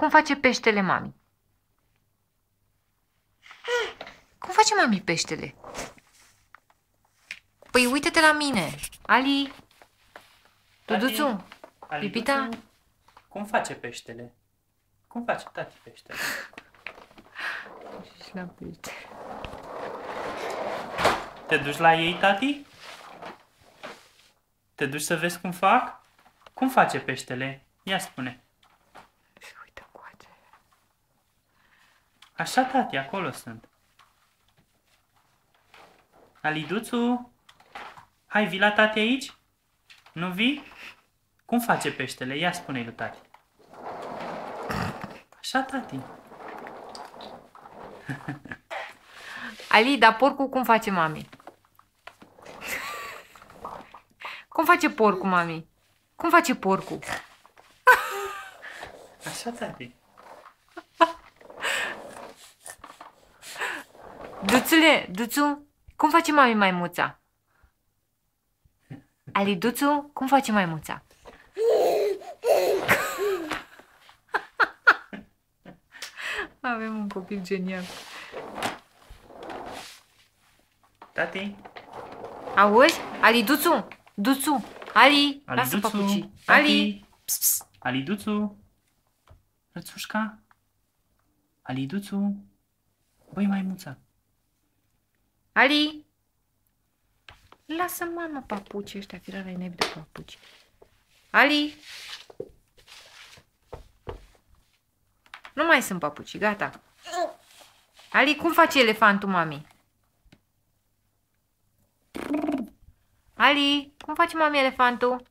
cum face peștele mami? Cum face mami peștele? Păi uite-te la mine. Ali. Duduțu. Pipita. Cum face peștele? Cum face tati peștele? Și la pește. Te duci la ei, tati? Te duci să vezi cum fac? Cum face peștele? Ia spune. Și uite încoace. Așa, tati, acolo sunt. Aliduțu, hai, vii la tati aici? Nu vii? Cum face peștele? Ia spune-i lui tati. Așa, tati. Ali, dar porcul cum face mami? Cum face porcul, mami? Cum face porcul? Așa, tati. Duțule, Duțu, cum face mami maimuța? Ali, Duțu, cum face maimuța? Avem un copil genial. Tati. Auzi? Ali, Duțu, Duțu, Ali, lasă Aliduțu, papucii. tati. Ali, pss, pss. Aliduțu. Rățușca. Aliduțu. Băi, maimuța. Ali. Lasă mama papucii ăștia, firarea nebi de papuci. Ali. Nu mai sunt papucii, gata. Ali, cum face elefantul, mami? Ali, cum face mami elefantul?